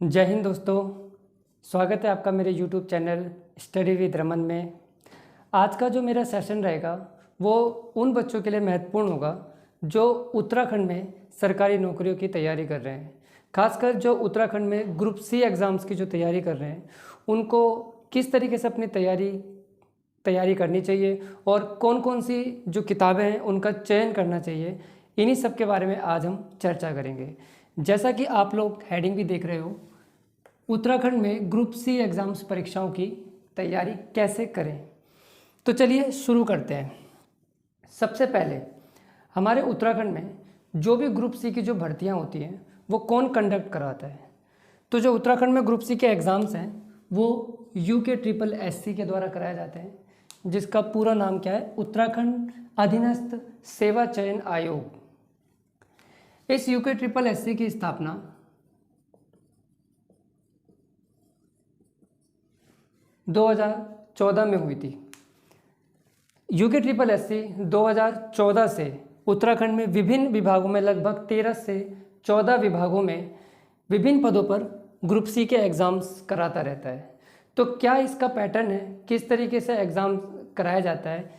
जय हिंद दोस्तों। स्वागत है आपका मेरे YouTube channel study with Raman में। आज का जो मेरा सेशन रहेगा वो उन बच्चों के लिए महत्वपूर्ण होगा जो उत्तराखंड में सरकारी नौकरियों की तैयारी कर रहे हैं। खासकर जो उत्तराखंड में ग्रुप सी एग्ज़ाम्स की जो तैयारी कर रहे हैं उनको किस तरीके से अपनी तैयारी करनी चाहिए और कौन कौन सी जो किताबें हैं उनका चयन करना चाहिए, इन्हीं सब के बारे में आज हम चर्चा करेंगे। जैसा कि आप लोग हेडिंग भी देख रहे हो, उत्तराखंड में ग्रुप सी एग्ज़ाम्स परीक्षाओं की तैयारी कैसे करें। तो चलिए शुरू करते हैं। सबसे पहले हमारे उत्तराखंड में जो भी ग्रुप सी की जो भर्तियां होती हैं वो कौन कंडक्ट कराता है। तो जो उत्तराखंड में ग्रुप सी के एग्ज़ाम्स हैं वो UKSSC के द्वारा कराए जाते हैं, जिसका पूरा नाम क्या है, उत्तराखंड अधीनस्थ सेवा चयन आयोग। इस UKSSC की स्थापना 2014 में हुई थी। UKSSC 2014 से उत्तराखंड में विभिन्न विभागों में लगभग 13 से 14 विभागों में विभिन्न पदों पर ग्रुप सी के एग्ज़ाम्स कराता रहता है। तो क्या इसका पैटर्न है, किस तरीके से एग्ज़ाम कराया जाता है,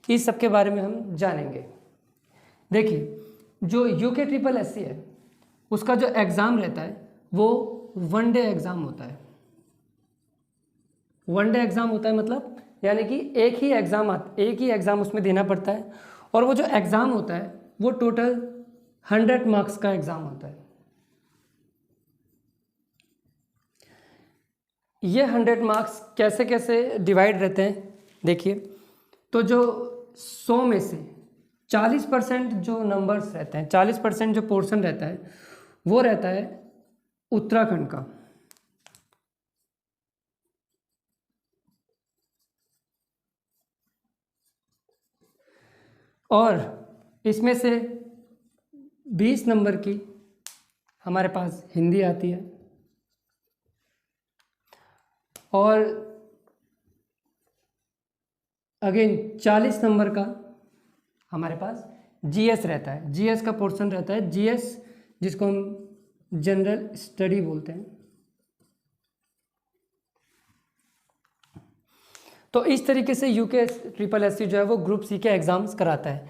इस सब के बारे में हम जानेंगे। देखिए, जो UKSSC है उसका जो एग्ज़ाम रहता है वो वन डे एग्ज़ाम होता है। वन डे एग्ज़ाम होता है मतलब यानी कि एक ही एग्ज़ाम उसमें देना पड़ता है, और वो जो एग्ज़ाम होता है वो टोटल 100 मार्क्स का एग्ज़ाम होता है। ये 100 मार्क्स कैसे कैसे डिवाइड रहते हैं, देखिए। तो जो 100 में से 40% जो नंबर्स रहते हैं, 40% जो पोर्शन रहता है वो रहता है उत्तराखंड का। और इसमें से 20 नंबर की हमारे पास हिंदी आती है, और अगेन 40 नंबर का हमारे पास GS रहता है। GS का पोर्शन रहता है, GS जिसको हम जनरल स्टडी बोलते हैं। तो इस तरीके से UKSSC जो है वो ग्रुप सी के एग्ज़ाम्स कराता है।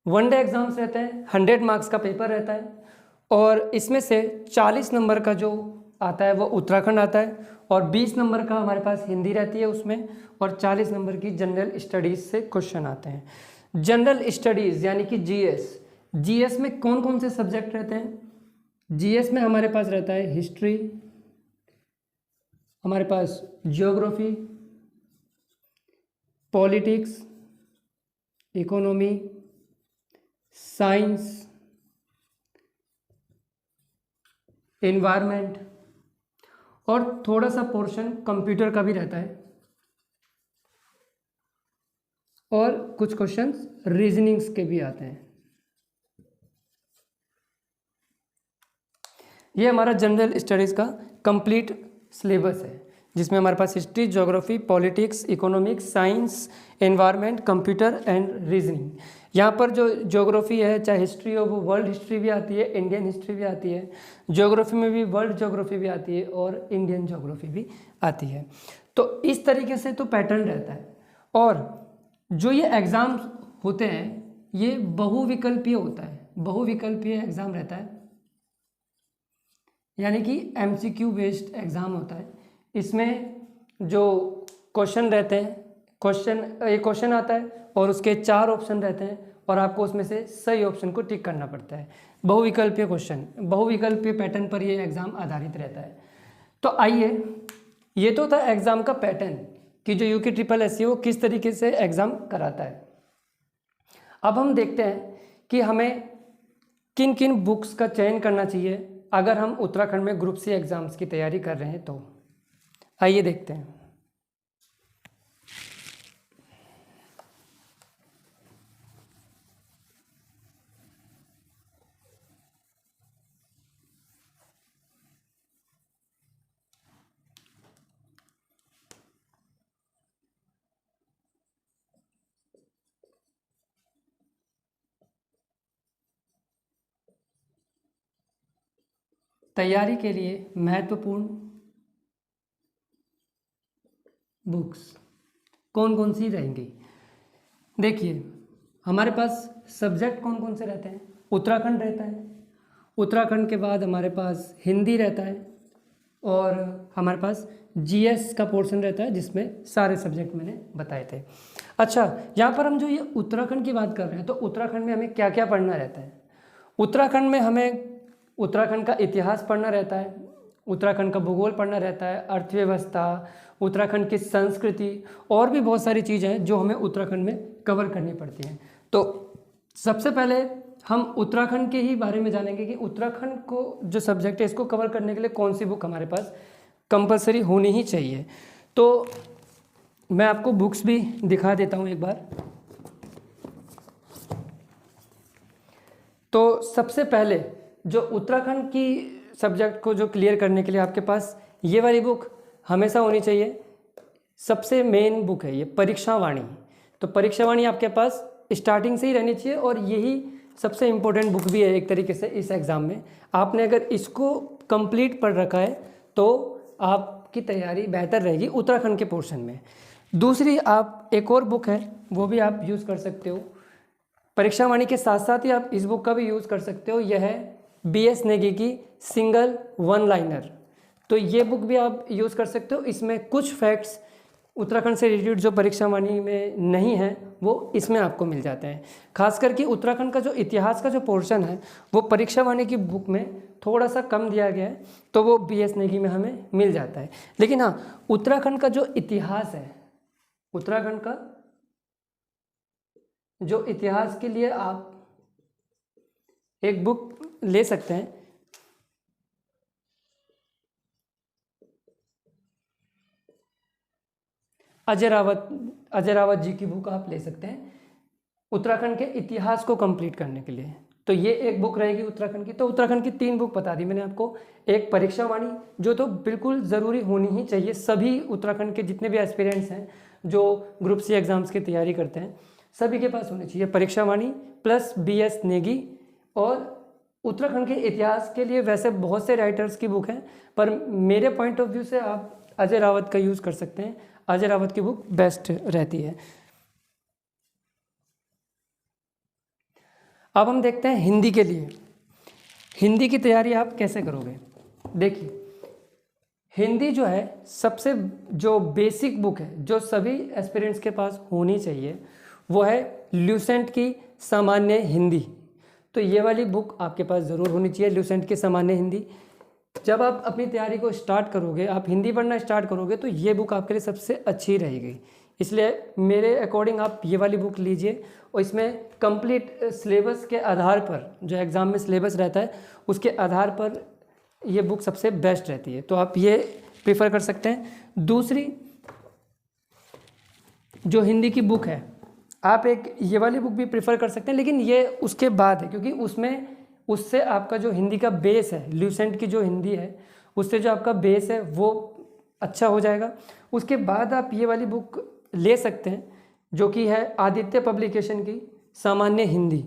वन डे एग्ज़ाम्स रहते हैं, 100 मार्क्स का पेपर रहता है, और इसमें से 40 नंबर का जो आता है वो उत्तराखंड आता है, और 20 नंबर का हमारे पास हिंदी रहती है उसमें, और 40 नंबर की जनरल स्टडीज़ से क्वेश्चन आते हैं। जनरल स्टडीज़ यानी कि GS में कौन कौन से सब्जेक्ट रहते हैं। GS में हमारे पास रहता है हिस्ट्री, हमारे पास geography, politics, economy, science, environment, और थोड़ा सा पोर्शन कंप्यूटर का भी रहता है, और कुछ क्वेश्चंस रीजनिंग्स के भी आते हैं। ये हमारा जनरल स्टडीज़ का कंप्लीट सिलेबस है, जिसमें हमारे पास history, geography, politics, economics, science, environment, computer and reasoning. यहाँ पर जो ज्योग्राफी है, चाहे हिस्ट्री हो, वो वर्ल्ड हिस्ट्री भी आती है, इंडियन हिस्ट्री भी आती है, ज्योग्राफी में भी वर्ल्ड ज्योग्राफी भी आती है, और इंडियन ज्योग्राफी भी आती है। तो इस तरीके से तो पैटर्न रहता है। और जो ये एग्ज़ाम होते हैं ये बहुविकल्पीय होता है, बहुविकल्पीय एग्ज़ाम रहता है, यानी कि MCQ बेस्ड एग्ज़ाम होता है। इसमें जो क्वेश्चन रहते हैं, एक क्वेश्चन आता है और उसके 4 ऑप्शन रहते हैं, और आपको उसमें से सही ऑप्शन को टिक करना पड़ता है। बहुविकल्पीय क्वेश्चन, बहुविकल्पीय पैटर्न पर ये एग्ज़ाम आधारित रहता है। तो आइए, ये तो था एग्ज़ाम का पैटर्न कि जो UKSSC वो किस तरीके से एग्ज़ाम कराता है। अब हम देखते हैं कि हमें किन किन बुक्स का चयन करना चाहिए अगर हम उत्तराखंड में ग्रुप सी एग्ज़ाम्स की तैयारी कर रहे हैं। तो आइए देखते हैं। तैयारी के लिए महत्वपूर्ण बुक्स कौन कौन सी रहेंगी। देखिए, हमारे पास सब्जेक्ट कौन कौन से रहते हैं। उत्तराखंड रहता है, उत्तराखंड के बाद हमारे पास हिंदी रहता है, और हमारे पास जीएस का पोर्शन रहता है जिसमें सारे सब्जेक्ट मैंने बताए थे। अच्छा, यहाँ पर हम जो ये उत्तराखंड की बात कर रहे हैं, तो उत्तराखंड में हमें क्या क्या पढ़ना रहता है। उत्तराखंड में हमें उत्तराखंड का इतिहास पढ़ना रहता है, उत्तराखंड का भूगोल पढ़ना रहता है, अर्थव्यवस्था, उत्तराखंड की संस्कृति, और भी बहुत सारी चीज़ें हैं जो हमें उत्तराखंड में कवर करनी पड़ती हैं। तो सबसे पहले हम उत्तराखंड के ही बारे में जानेंगे कि उत्तराखंड को जो सब्जेक्ट है इसको कवर करने के लिए कौन सी बुक हमारे पास कंपलसरी होनी ही चाहिए। तो मैं आपको बुक्स भी दिखा देता हूँ एक बार। तो सबसे पहले जो उत्तराखंड की सब्जेक्ट को जो क्लियर करने के लिए आपके पास ये वाली बुक हमेशा होनी चाहिए। सबसे मेन बुक है ये परीक्षावाणी। तो परीक्षावाणी आपके पास स्टार्टिंग से ही रहनी चाहिए, और यही सबसे इम्पोर्टेंट बुक भी है एक तरीके से इस एग्ज़ाम में। आपने अगर इसको कंप्लीट पढ़ रखा है तो आपकी तैयारी बेहतर रहेगी उत्तराखंड के पोर्शन में। दूसरी आप एक और बुक है वो भी आप यूज़ कर सकते हो। परीक्षावाणी के साथ साथ ही आप इस बुक का भी यूज़ कर सकते हो। यह है BS नेगी की सिंगल वन लाइनर। तो ये बुक भी आप यूज़ कर सकते हो। इसमें कुछ फैक्ट्स उत्तराखंड से रिलेटेड जो परीक्षावाणी में नहीं है वो इसमें आपको मिल जाते हैं। खास करके उत्तराखंड का जो इतिहास का जो पोर्शन है वो परीक्षावाणी की बुक में थोड़ा सा कम दिया गया है, तो वो BS नेगी में हमें मिल जाता है। लेकिन हाँ, उत्तराखंड का जो इतिहास है, उत्तराखंड का जो इतिहास के लिए आप एक बुक ले सकते हैं। अजय रावत जी की बुक आप ले सकते हैं उत्तराखंड के इतिहास को कंप्लीट करने के लिए। तो ये एक बुक रहेगी उत्तराखंड की। तो उत्तराखंड की 3 बुक बता दी मैंने आपको। एक परीक्षावाणी जो तो बिल्कुल ज़रूरी होनी ही चाहिए, सभी उत्तराखंड के जितने भी एस्पिरेंट्स हैं जो ग्रुप C एग्ज़ाम्स की तैयारी करते हैं सभी के पास होनी चाहिए परीक्षावाणी प्लस BS नेगी। और उत्तराखंड के इतिहास के लिए वैसे बहुत से राइटर्स की बुक हैं, पर मेरे पॉइंट ऑफ व्यू से आप अजय रावत का यूज़ कर सकते हैं। अजय रावत की बुक बेस्ट रहती है। अब हम देखते हैं हिंदी के लिए। हिंदी की तैयारी आप कैसे करोगे। देखिए, हिंदी जो है सबसे जो बेसिक बुक है जो सभी एस्पिरेंट्स के पास होनी चाहिए वो है ल्यूसेंट की सामान्य हिंदी। तो ये वाली बुक आपके पास ज़रूर होनी चाहिए, ल्यूसेंट की सामान्य हिंदी। जब आप अपनी तैयारी को स्टार्ट करोगे, आप हिंदी पढ़ना स्टार्ट करोगे, तो ये बुक आपके लिए सबसे अच्छी रहेगी। इसलिए मेरे अकॉर्डिंग आप ये वाली बुक लीजिए, और इसमें कंप्लीट सिलेबस के आधार पर जो एग्ज़ाम में सिलेबस रहता है उसके आधार पर ये बुक सबसे बेस्ट रहती है। तो आप ये प्रेफर कर सकते हैं। दूसरी जो हिंदी की बुक है आप एक ये वाली बुक भी प्रेफर कर सकते हैं, लेकिन ये उसके बाद है, क्योंकि उससे आपका जो हिंदी का बेस है, ल्यूसेंट की जो हिंदी है उससे जो आपका बेस है वो अच्छा हो जाएगा। उसके बाद आप ये वाली बुक ले सकते हैं जो कि है आदित्य पब्लिकेशन की सामान्य हिंदी।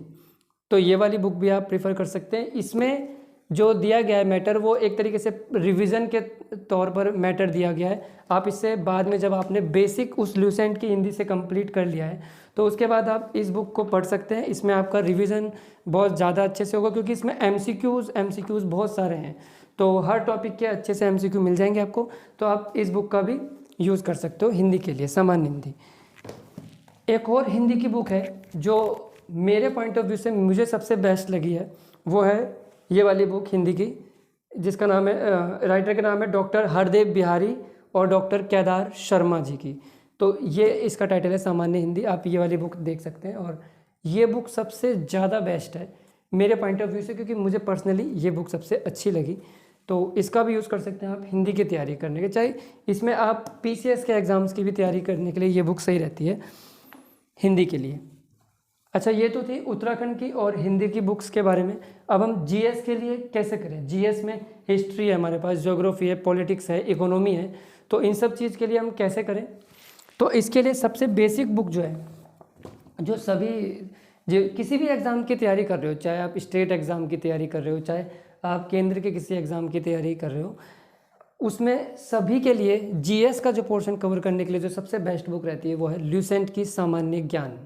तो ये वाली बुक भी आप प्रेफर कर सकते हैं। इसमें जो दिया गया है मैटर वो एक तरीके से रिवीजन के तौर पर मैटर दिया गया है। आप इससे बाद में जब आपने बेसिक उस ल्यूसेंट की हिंदी से कंप्लीट कर लिया है तो उसके बाद आप इस बुक को पढ़ सकते हैं। इसमें आपका रिवीजन बहुत ज़्यादा अच्छे से होगा, क्योंकि इसमें MCQs बहुत सारे हैं, तो हर टॉपिक के अच्छे से MCQ मिल जाएंगे आपको। तो आप इस बुक का भी यूज़ कर सकते हो हिंदी के लिए, सामान्य हिंदी। एक और हिंदी की बुक है जो मेरे पॉइंट ऑफ व्यू से मुझे सबसे बेस्ट लगी है, वो है ये वाली बुक हिंदी की, जिसका नाम है, राइटर का नाम है डॉक्टर हरदेव बिहारी और डॉक्टर केदार शर्मा जी की। तो ये इसका टाइटल है सामान्य हिंदी। आप ये वाली बुक देख सकते हैं, और ये बुक सबसे ज़्यादा बेस्ट है मेरे पॉइंट ऑफ व्यू से, क्योंकि मुझे पर्सनली ये बुक सबसे अच्छी लगी। तो इसका भी यूज़ कर सकते हैं आप हिंदी की तैयारी करने के, चाहे इसमें आप PCS के एग्ज़ाम्स की भी तैयारी करने के लिए ये बुक सही रहती है हिंदी के लिए। अच्छा, ये तो थी उत्तराखंड की और हिंदी की बुक्स के बारे में। अब हम GS के लिए कैसे करें। GS में हिस्ट्री है हमारे पास, ज्योग्राफी है, पॉलिटिक्स है, इकोनॉमी है, तो इन सब चीज़ के लिए हम कैसे करें। तो इसके लिए सबसे बेसिक बुक जो है, जो सभी जो किसी भी एग्ज़ाम की तैयारी कर रहे हो, चाहे आप स्टेट एग्ज़ाम की तैयारी कर रहे हो, चाहे आप केंद्र के किसी एग्ज़ाम की तैयारी कर रहे हो, उसमें सभी के लिए जीएस का जो पोर्शन कवर करने के लिए जो सबसे बेस्ट बुक रहती है वो है ल्यूसेंट की सामान्य ज्ञान।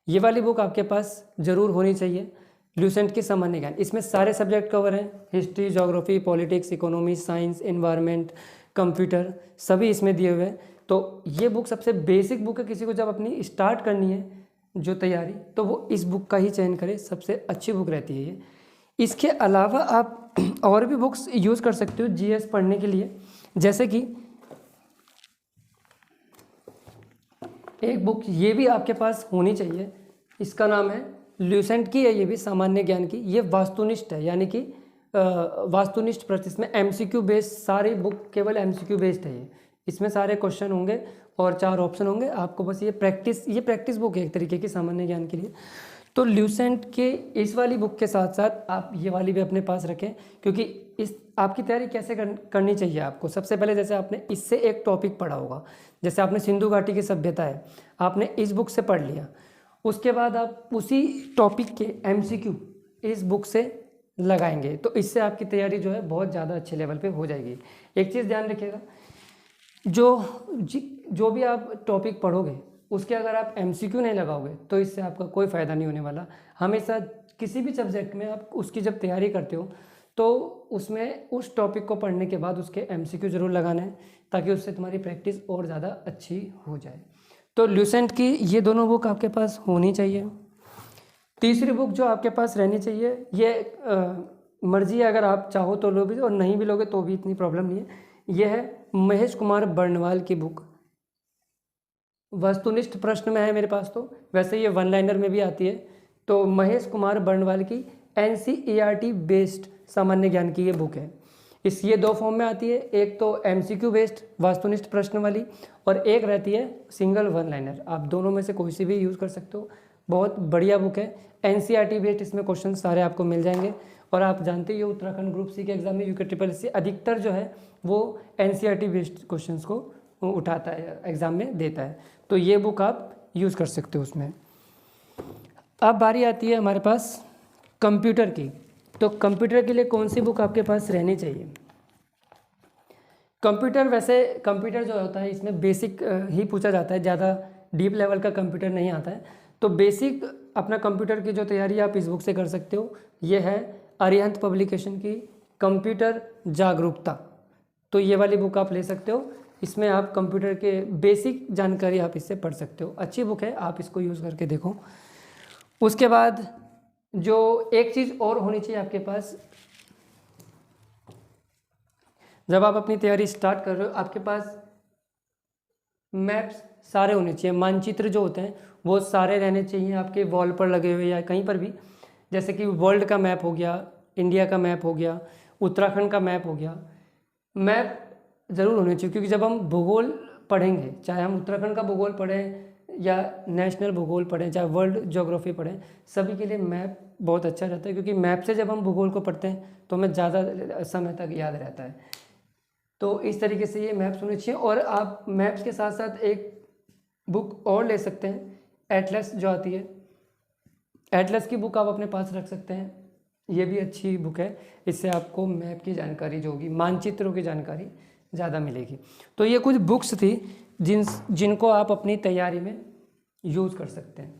ये वाली बुक आपके पास ज़रूर होनी चाहिए, ल्यूसेंट की सामान्य ज्ञान। इसमें सारे सब्जेक्ट कवर हैं, history, geography, politics, economy, science, environment, computer, सभी इसमें दिए हुए हैं। तो ये बुक सबसे बेसिक बुक है, किसी को जब अपनी स्टार्ट करनी है जो तैयारी, तो वो इस बुक का ही चयन करे, सबसे अच्छी बुक रहती है ये। इसके अलावा आप और भी बुक्स यूज़ कर सकते हो जीएस पढ़ने के लिए, जैसे कि एक बुक ये भी आपके पास होनी चाहिए, इसका नाम है ल्यूसेंट की है, ये भी सामान्य ज्ञान की, ये वास्तुनिष्ठ है, यानी कि वास्तुनिष्ठ प्रश्न, इसमें एमसीक्यू बेस्ड, सारी बुक केवल एमसीक्यू बेस्ड है ये, इसमें सारे क्वेश्चन होंगे और 4 ऑप्शन होंगे, आपको बस ये प्रैक्टिस बुक है एक तरीके की सामान्य ज्ञान के लिए। तो ल्यूसेंट के इस वाली बुक के साथ साथ आप ये वाली भी अपने पास रखें, क्योंकि इस आपकी तैयारी कैसे करनी चाहिए आपको। सबसे पहले जैसे आपने इससे एक टॉपिक पढ़ा होगा, जैसे आपने सिंधु घाटी की सभ्यता है, आपने इस बुक से पढ़ लिया, उसके बाद आप उसी टॉपिक के एमसीक्यू इस बुक से लगाएंगे, तो इससे आपकी तैयारी जो है बहुत ज़्यादा अच्छे लेवल पे हो जाएगी। एक चीज़ ध्यान रखिएगा, जो भी आप टॉपिक पढ़ोगे उसके अगर आप एमसीक्यू नहीं लगाओगे तो इससे आपका कोई फ़ायदा नहीं होने वाला। हमेशा किसी भी सब्जेक्ट में आप उसकी जब तैयारी करते हो तो उसमें उस टॉपिक को पढ़ने के बाद उसके एमसीक्यू ज़रूर लगाना है, ताकि उससे तुम्हारी प्रैक्टिस और ज़्यादा अच्छी हो जाए। तो ल्यूसेंट की ये दोनों बुक आपके पास होनी चाहिए। तीसरी बुक जो आपके पास रहनी चाहिए, ये मर्जी है, अगर आप चाहो तो लो भी और नहीं भी लोगे तो भी इतनी प्रॉब्लम नहीं है, ये है महेश कुमार बर्णवाल की बुक। वस्तुनिष्ठ प्रश्न में है मेरे पास, तो वैसे ये वन लाइनर में भी आती है। तो महेश कुमार बर्णवाल की एनसीईआरटी बेस्ड सामान्य ज्ञान की ये बुक है। ये 2 फॉर्म में आती है, एक तो एमसीक्यू बेस्ड वास्तुनिष्ठ प्रश्न वाली, और एक रहती है सिंगल वन लाइनर। आप दोनों में से कोई सी भी यूज़ कर सकते हो, बहुत बढ़िया बुक है। एनसीईआरटी बेस्ड इसमें क्वेश्चन सारे आपको मिल जाएंगे, और आप जानते ही हो उत्तराखंड ग्रुप सी के एग्जाम में यूके ट्रिपल एस अधिकतर जो है वो एनसीईआरटी बेस्ड क्वेश्चंस को उठाता है, एग्ज़ाम में देता है। तो ये बुक आप यूज़ कर सकते हो उसमें। अब बारी आती है हमारे पास कंप्यूटर की। तो कंप्यूटर के लिए कौन सी बुक आपके पास रहनी चाहिए। कंप्यूटर जो होता है इसमें बेसिक ही पूछा जाता है, ज़्यादा डीप लेवल का कंप्यूटर नहीं आता है। तो बेसिक अपना कंप्यूटर की जो तैयारी आप इस बुक से कर सकते हो, ये है अरिहंत पब्लिकेशन की कंप्यूटर जागरूकता। तो ये वाली बुक आप ले सकते हो, इसमें आप कंप्यूटर के बेसिक जानकारी आप इससे पढ़ सकते हो। अच्छी बुक है, आप इसको यूज़ करके देखो। उसके बाद जो एक चीज़ और होनी चाहिए आपके पास, जब आप अपनी तैयारी स्टार्ट कर रहे हो, आपके पास मैप्स सारे होने चाहिए। मानचित्र जो होते हैं वो सारे रहने चाहिए आपके वॉल पर लगे हुए या कहीं पर भी, जैसे कि वर्ल्ड का मैप हो गया, इंडिया का मैप हो गया, उत्तराखंड का मैप हो गया। मैप ज़रूर होने चाहिए, क्योंकि जब हम भूगोल पढ़ेंगे, चाहे हम उत्तराखंड का भूगोल पढ़ें या नेशनल भूगोल पढ़ें, चाहे वर्ल्ड ज्योग्राफी पढ़ें, सभी के लिए मैप बहुत अच्छा रहता है, क्योंकि मैप से जब हम भूगोल को पढ़ते हैं तो हमें ज़्यादा समय तक याद रहता है। तो इस तरीके से ये मैप्स होने चाहिए। और आप मैप्स के साथ साथ एक बुक और ले सकते हैं, एटलस जो आती है, एटलस की बुक आप अपने पास रख सकते हैं। ये भी अच्छी बुक है, इससे आपको मैप की जानकारी जो होगी, मानचित्रों की जानकारी ज़्यादा मिलेगी। तो ये कुछ बुक्स थी जिनको आप अपनी तैयारी में यूज़ कर सकते हैं।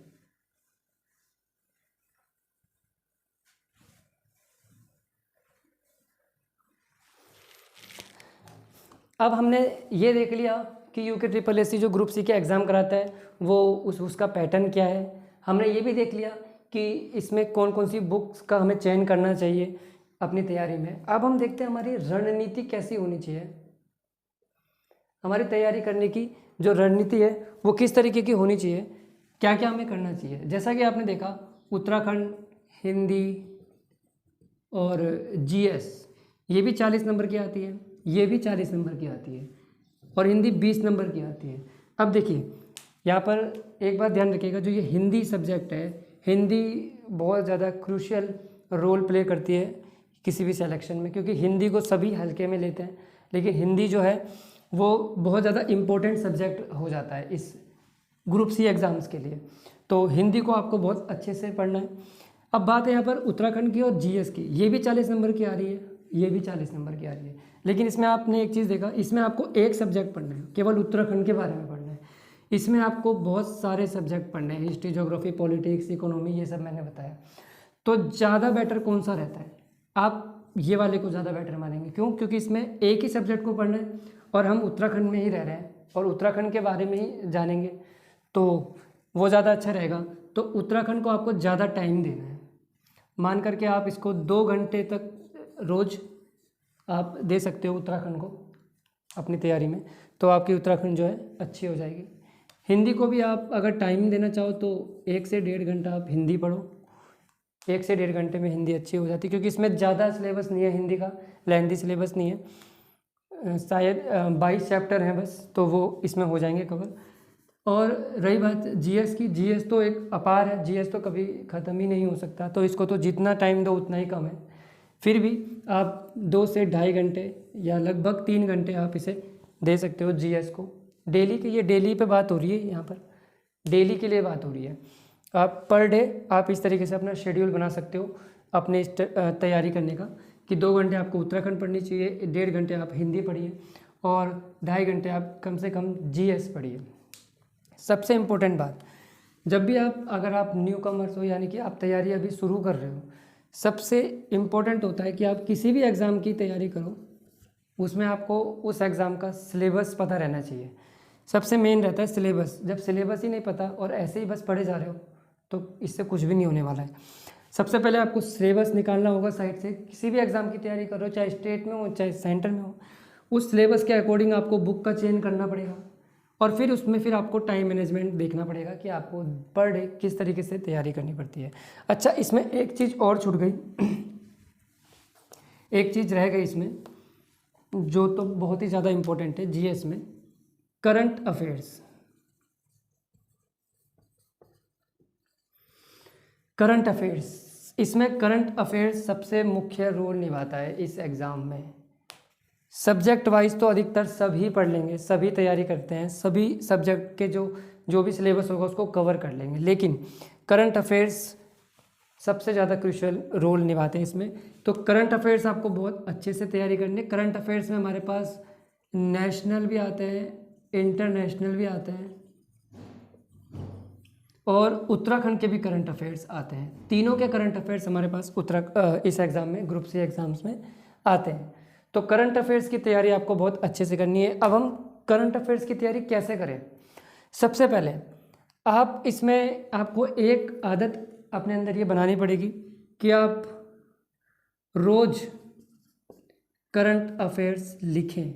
अब हमने ये देख लिया कि यूके ट्रिपल एस सी जो ग्रुप सी के एग्ज़ाम कराता है वो उसका पैटर्न क्या है। हमने ये भी देख लिया कि इसमें कौन कौन सी बुक्स का हमें चयन करना चाहिए अपनी तैयारी में। अब हम देखते हैं हमारी रणनीति कैसी होनी चाहिए। हमारी तैयारी करने की जो रणनीति है वो किस तरीके की होनी चाहिए, क्या क्या हमें करना चाहिए। जैसा कि आपने देखा, उत्तराखंड, हिंदी और जीएस ये भी 40 नंबर की आती है, ये भी 40 नंबर की आती है, और हिंदी 20 नंबर की आती है। अब देखिए यहाँ पर एक बात ध्यान रखिएगा, जो ये हिंदी सब्जेक्ट है, हिंदी बहुत ज़्यादा क्रूशियल रोल प्ले करती है किसी भी सिलेक्शन में, क्योंकि हिंदी को सभी हल्के में लेते हैं, लेकिन हिंदी जो है वो बहुत ज़्यादा इम्पोर्टेंट सब्जेक्ट हो जाता है इस ग्रुप सी एग्ज़ाम्स के लिए। तो हिंदी को आपको बहुत अच्छे से पढ़ना है। अब बात है यहाँ पर उत्तराखंड की और जीएस की, ये भी 40 नंबर की आ रही है, ये भी 40 नंबर की आ रही है। लेकिन इसमें आपने एक चीज़ देखा, इसमें आपको एक सब्जेक्ट पढ़ना है, केवल उत्तराखंड के बारे में पढ़ना है। इसमें आपको बहुत सारे सब्जेक्ट पढ़ने हैं, हिस्ट्री, ज्योग्राफी, पॉलिटिक्स, इकोनॉमी, ये सब मैंने बताया। तो ज़्यादा बेटर कौन सा रहता है, आप ये वाले को ज़्यादा बेटर मानेंगे। क्यों? क्योंकि इसमें एक ही सब्जेक्ट को पढ़ना है और हम उत्तराखंड में ही रह रहे हैं और उत्तराखंड के बारे में ही जानेंगे, तो वो ज़्यादा अच्छा रहेगा। तो उत्तराखंड को आपको ज़्यादा टाइम देना है, मान करके आप इसको 2 घंटे तक रोज़ आप दे सकते हो उत्तराखंड को अपनी तैयारी में, तो आपकी उत्तराखंड जो है अच्छी हो जाएगी। हिंदी को भी आप अगर टाइम देना चाहो तो 1 से 1.5 घंटा आप हिंदी पढ़ो, 1 से 1.5 घंटे में हिंदी अच्छी हो जाती है, क्योंकि इसमें ज़्यादा सिलेबस नहीं है, हिंदी का लेंथी सिलेबस नहीं है, शायद 22 चैप्टर हैं बस, तो वो इसमें हो जाएंगे कवर। और रही बात जीएस की, जीएस तो एक अपार है, जीएस तो कभी ख़त्म ही नहीं हो सकता, तो इसको तो जितना टाइम दो उतना ही कम है। फिर भी आप 2 से 2.5 घंटे या लगभग 3 घंटे आप इसे दे सकते हो जीएस को डेली के। ये डेली पे बात हो रही है, यहाँ पर डेली के लिए बात हो रही है। आप पर डे आप इस तरीके से अपना शेड्यूल बना सकते हो अपने तैयारी करने का, कि 2 घंटे आपको उत्तराखंड पढ़नी चाहिए, 1.5 घंटे आप हिंदी पढ़िए और 2.5 घंटे आप कम से कम जीएस पढ़िए। सबसे इम्पोर्टेंट बात, जब भी आप अगर आप न्यू कमर्स हो, यानी कि आप तैयारी अभी शुरू कर रहे हो, सबसे इम्पोर्टेंट होता है कि आप किसी भी एग्ज़ाम की तैयारी करो, उसमें आपको उस एग्ज़ाम का सिलेबस पता रहना चाहिए। सबसे मेन रहता है सिलेबस। जब सिलेबस ही नहीं पता और ऐसे ही बस पढ़े जा रहे हो तो इससे कुछ भी नहीं होने वाला है। सबसे पहले आपको सिलेबस निकालना होगा साइड से। किसी भी एग्ज़ाम की तैयारी करो, चाहे स्टेट में हो चाहे सेंटर में हो, उस सिलेबस के अकॉर्डिंग आपको बुक का चयन करना पड़ेगा और फिर उसमें फिर आपको टाइम मैनेजमेंट देखना पड़ेगा कि आपको पर डे किस तरीके से तैयारी करनी पड़ती है। अच्छा, इसमें एक चीज़ और छूट गई, एक चीज़ रह गई इसमें जो तो बहुत ही ज़्यादा इम्पोर्टेंट है जीएस में, करंट अफेयर्स। करंट अफेयर्स, इसमें करंट अफेयर्स सबसे मुख्य रोल निभाता है इस एग्ज़ाम में। सब्जेक्ट वाइज तो अधिकतर सभी पढ़ लेंगे, सभी तैयारी करते हैं, सभी सब्जेक्ट के जो भी सिलेबस होगा उसको कवर कर लेंगे, लेकिन करंट अफेयर्स सबसे ज़्यादा क्रूशियल रोल निभाते हैं इसमें। तो करंट अफेयर्स आपको बहुत अच्छे से तैयारी करनी है। करंट अफेयर्स में हमारे पास नेशनल भी आते हैं, इंटरनेशनल भी आते हैं और उत्तराखंड के भी करंट अफेयर्स आते हैं। तीनों के करंट अफेयर्स हमारे पास इस एग्ज़ाम में, ग्रुप सी एग्ज़ाम्स में आते हैं। तो करंट अफेयर्स की तैयारी आपको बहुत अच्छे से करनी है। अब हम करंट अफेयर्स की तैयारी कैसे करें? सबसे पहले आप इसमें आपको एक आदत अपने अंदर ये बनानी पड़ेगी कि आप रोज़ करंट अफेयर्स लिखें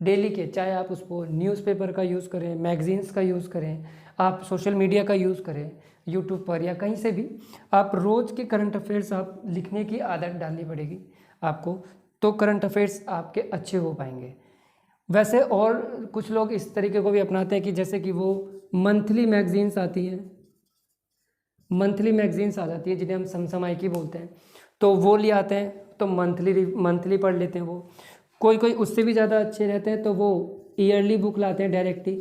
डेली के, चाहे आप उसको न्यूज़पेपर का यूज़ करें, मैगजीन्स का यूज़ करें, आप सोशल मीडिया का यूज़ करें, यूट्यूब पर या कहीं से भी आप रोज़ के करंट अफेयर्स आप लिखने की आदत डालनी पड़ेगी आपको, तो करंट अफेयर्स आपके अच्छे हो पाएंगे। वैसे और कुछ लोग इस तरीके को भी अपनाते हैं कि जैसे कि वो मंथली मैगजीन्स आती हैं, मंथली मैगजीन्स आ जाती है जिन्हें हम समसामयिकी बोलते हैं, तो वो ले आते हैं, तो मंथली पढ़ लेते हैं वो। कोई उससे भी ज़्यादा अच्छे रहते हैं तो वो ईयरली बुक लाते हैं डायरेक्टली,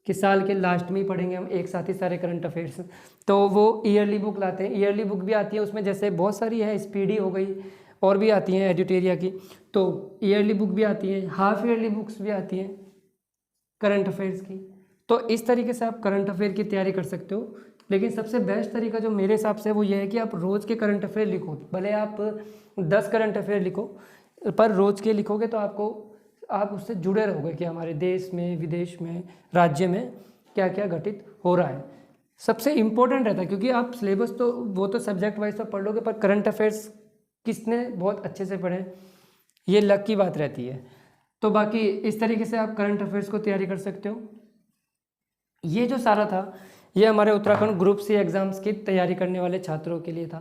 कि साल के लास्ट में ही पढ़ेंगे हम एक साथ ही सारे करंट अफेयर्स, तो वो ईयरली बुक लाते हैं। ईयरली बुक भी आती है, उसमें जैसे बहुत सारी है, स्पीडी हो गई और भी आती हैं एडिटेरिया की, तो ईयरली बुक भी आती है, हाफ ईयरली बुक्स भी आती हैं करंट अफेयर्स की। तो इस तरीके से आप करंट अफेयर की तैयारी कर सकते हो। लेकिन सबसे बेस्ट तरीका जो मेरे हिसाब से वो ये है कि आप रोज़ के करंट अफेयर लिखो, भले आप 10 करंट अफेयर लिखो, पर रोज़ के लिखोगे तो आप उससे जुड़े रहोगे कि हमारे देश में, विदेश में, राज्य में क्या क्या घटित हो रहा है। सबसे इम्पोर्टेंट रहता है, क्योंकि आप सिलेबस तो वो तो सब्जेक्ट वाइज तो पढ़ लोगे, पर करंट अफेयर्स किसने बहुत अच्छे से पढ़े, ये लक की बात रहती है। तो बाकी इस तरीके से आप करंट अफेयर्स को तैयारी कर सकते हो। ये जो सारा था ये हमारे उत्तराखंड ग्रुप सी एग्ज़ाम्स की तैयारी करने वाले छात्रों के लिए था।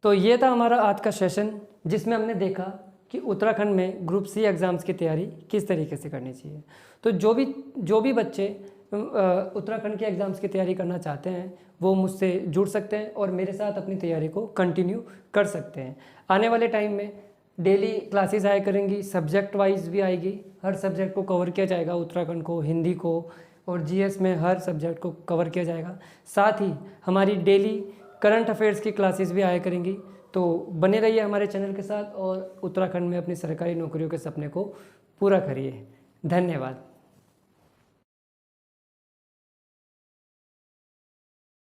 तो ये था हमारा आज का सेशन, जिसमें हमने देखा कि उत्तराखंड में ग्रुप सी एग्ज़ाम्स की तैयारी किस तरीके से करनी चाहिए। तो जो भी बच्चे उत्तराखंड के एग्ज़ाम्स की तैयारी करना चाहते हैं वो मुझसे जुड़ सकते हैं और मेरे साथ अपनी तैयारी को कंटिन्यू कर सकते हैं। आने वाले टाइम में डेली क्लासेस आया करेंगी, सब्जेक्ट वाइज भी आएगी, हर सब्जेक्ट को कवर किया जाएगा, उत्तराखंड को, हिंदी को, और जीएस में हर सब्जेक्ट को कवर किया जाएगा। साथ ही हमारी डेली करंट अफेयर्स की क्लासेस भी आया करेंगी। तो बने रहिए हमारे चैनल के साथ और उत्तराखंड में अपनी सरकारी नौकरियों के सपने को पूरा करिए। धन्यवाद।